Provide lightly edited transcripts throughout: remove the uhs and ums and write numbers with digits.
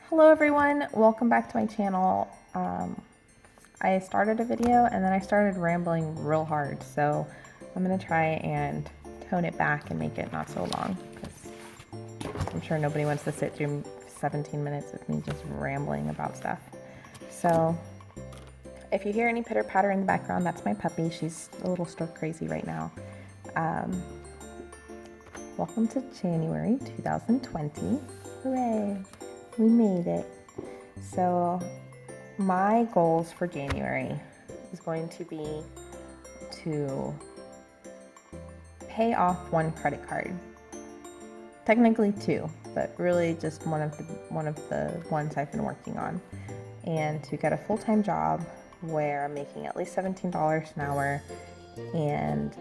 Hello everyone, welcome back to my channel. I started a video and then I started rambling real hard, so I'm gonna try and tone it back and make it not so long, because I'm sure nobody wants to sit through 17 minutes of me just rambling about stuff. So if you hear any pitter patter in the background, that's my puppy. She's a little stir crazy right now. Welcome to January 2020. Hooray! We made it. So my goals for January is going to be to pay off one credit card. Technically two, but really just one of the ones I've been working on. And to get a full-time job where I'm making at least $17 an hour, and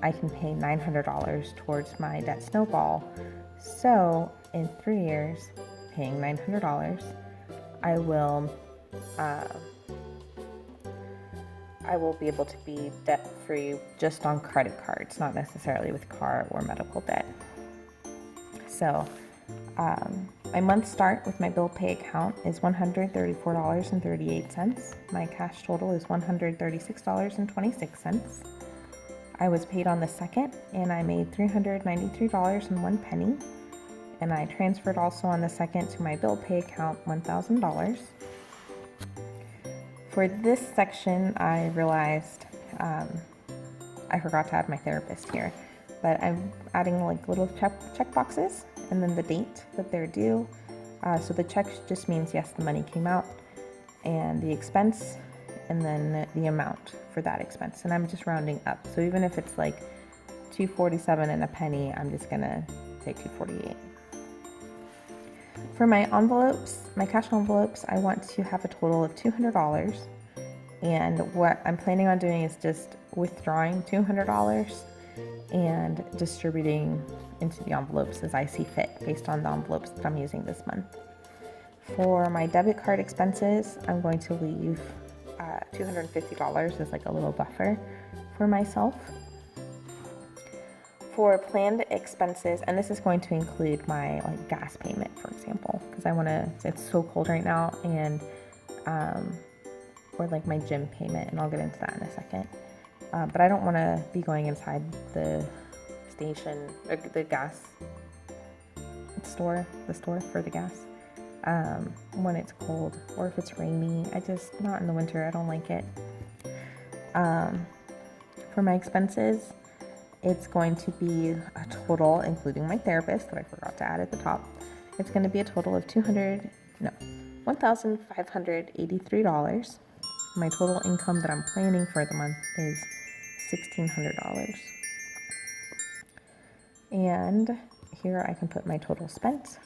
I can pay $900 towards my debt snowball. So in 3 years, paying $900, I will be able to be debt-free just on credit cards, not necessarily with car or medical debt. So my month start with my bill pay account is $134.38. My cash total is $136.26. I was paid on the 2nd, and I made $393.01. And I transferred also on the 2nd to my bill pay account $1,000. For this section, I realized I forgot to add my therapist here, but I'm adding like little check boxes and then the date that they're due. So the check just means yes, the money came out, and the expense, and then the amount for that expense. And I'm just rounding up. So even if it's like $2.47 and a penny, I'm just gonna say $2.48. For my envelopes, my cash envelopes, I want to have a total of $200. And what I'm planning on doing is just withdrawing $200 and distributing into the envelopes as I see fit based on the envelopes that I'm using this month. For my debit card expenses, I'm going to leave $250 as like a little buffer for myself. For planned expenses, and this is going to include my like gas payment, for example, because it's so cold right now, and or like my gym payment, and I'll get into that in a second. But I don't want to be going inside the station, or the gas store, the store for the gas, when it's cold, or if it's rainy. Not in the winter, I don't like it. For my expenses, it's going to be a total, including my therapist that I forgot to add at the top. It's going to be a total of $1,583. My total income that I'm planning for the month is $1,600. And here I can put my total spent.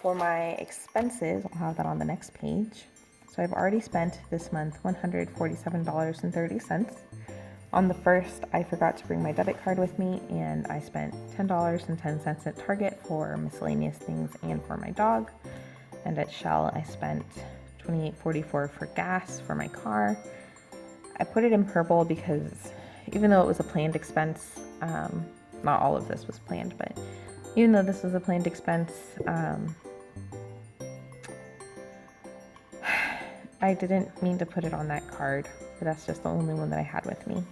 For my expenses, I'll have that on the next page. So I've already spent this month $147.30. On the 1st, I forgot to bring my debit card with me, and I spent $10.10 at Target for miscellaneous things and for my dog. And at Shell, I spent $28.44 for gas for my car. I put it in purple because even though it was a planned expense, not all of this was planned, but even though this was a planned expense, I didn't mean to put it on that card, but that's just the only one that I had with me.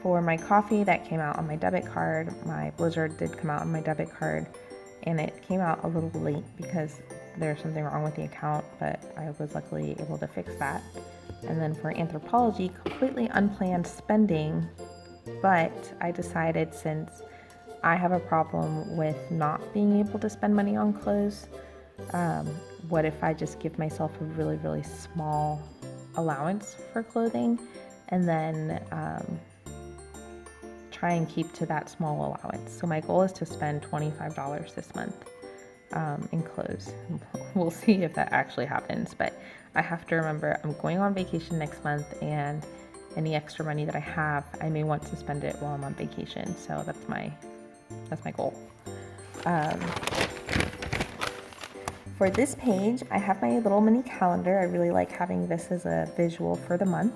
For my coffee, that came out on my debit card. My Blizzard did come out on my debit card, and it came out a little late because there's something wrong with the account, but I was luckily able to fix that. And then for Anthropologie, completely unplanned spending, but I decided, since I have a problem with not being able to spend money on clothes, what if I just give myself a really, really small allowance for clothing, and then try and keep to that small allowance. So my goal is to spend $25 this month in clothes. We'll see if that actually happens, but I have to remember I'm going on vacation next month, and any extra money that I have, I may want to spend it while I'm on vacation. So that's my goal. For this page, I have my little mini calendar. I really like having this as a visual for the month.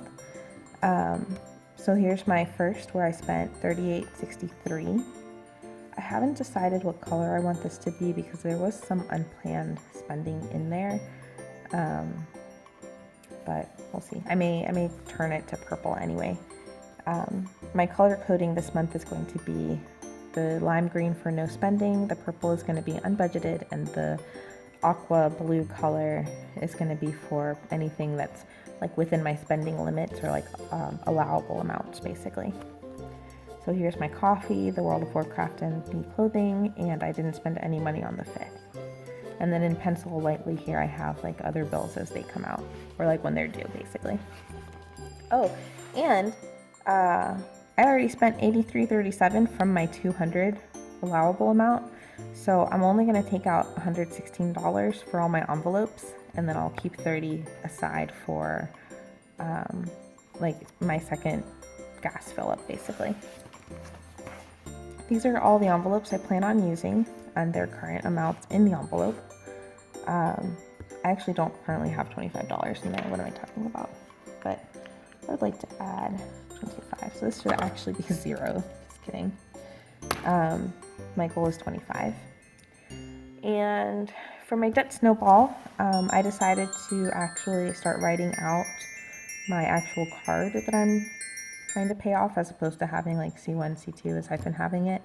So here's my first, where I spent $38.63. I haven't decided what color I want this to be because there was some unplanned spending in there. But we'll see. I may turn it to purple anyway. My color coding this month is going to be the lime green for no spending, the purple is going to be unbudgeted, and the aqua blue color is going to be for anything that's like within my spending limits or like allowable amounts basically. So here's my coffee, the World of Warcraft and me clothing, and I didn't spend any money on the 5th. And then in pencil lightly here I have like other bills as they come out, or like when they're due basically. Oh, and I already spent $83.37 from my $200 allowable amount. So I'm only going to take out $116 for all my envelopes, and then I'll keep $30 aside for like my second gas fill up basically. These are all the envelopes I plan on using and their current amounts in the envelope. I actually don't currently have $25 in there. What am I talking about? But I would like to add 25. So this should actually be 0. Just kidding. My goal is 25. And for my debt snowball, I decided to actually start writing out my actual card that I'm trying to pay off, as opposed to having like C1, C2 as I've been having it.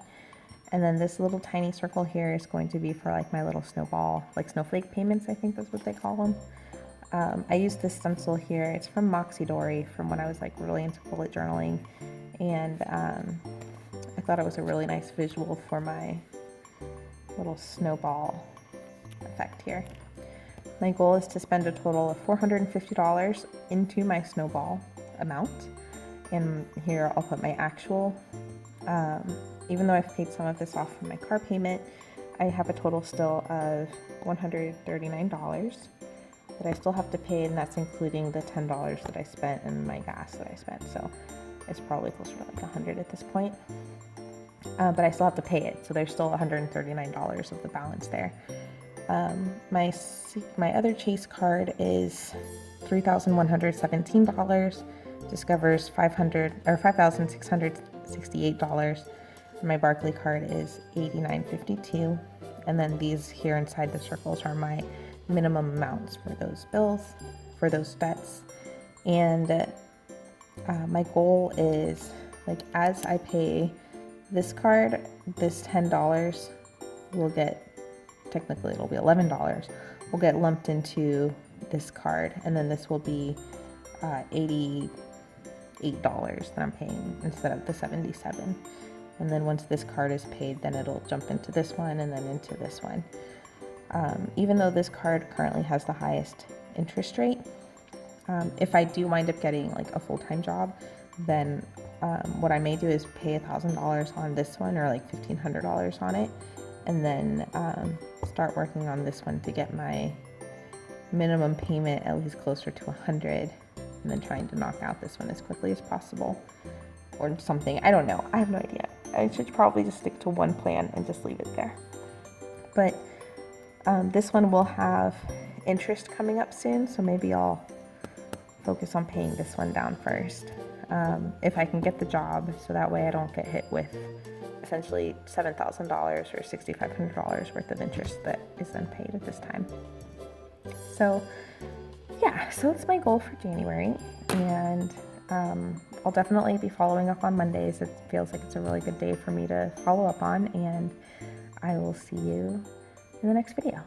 And then this little tiny circle here is going to be for like my little snowball, like snowflake payments, I think that's what they call them. I used this stencil here. It's from Moxie Dory from when I was like really into bullet journaling. And I thought it was a really nice visual for my little snowball effect here. My goal is to spend a total of $450 into my snowball amount. And here I'll put my actual, even though I've paid some of this off from my car payment, I have a total still of $139 that I still have to pay, and that's including the $10 that I spent and my gas that I spent. So it's probably closer to like 100 at this point. But I still have to pay it, so there's still $139 of the balance there. My other Chase card is $3,117. Discover's $5,668. My Barclay card is $89.52. And then these here inside the circles are my minimum amounts for those bills, for those debts. And my goal is, like, as I pay this card, this $10 will get, technically it'll be $11, will get lumped into this card, and then this will be $88 that I'm paying instead of the $77. And then once this card is paid, then it'll jump into this one and then into this one. Even though this card currently has the highest interest rate, if I do wind up getting like a full-time job, then what I may do is pay $1,000 on this one, or like $1,500 on it, and then start working on this one to get my minimum payment at least closer to 100, and then trying to knock out this one as quickly as possible, or something. I don't know. I have no idea. I should probably just stick to one plan and just leave it there. But this one will have interest coming up soon, so maybe I'll focus on paying this one down first, if I can get the job, so that way I don't get hit with essentially $7,000 or $6,500 worth of interest that is unpaid at this time. So yeah, so that's my goal for January, and I'll definitely be following up on Mondays. It feels like it's a really good day for me to follow up on, and I will see you in the next video.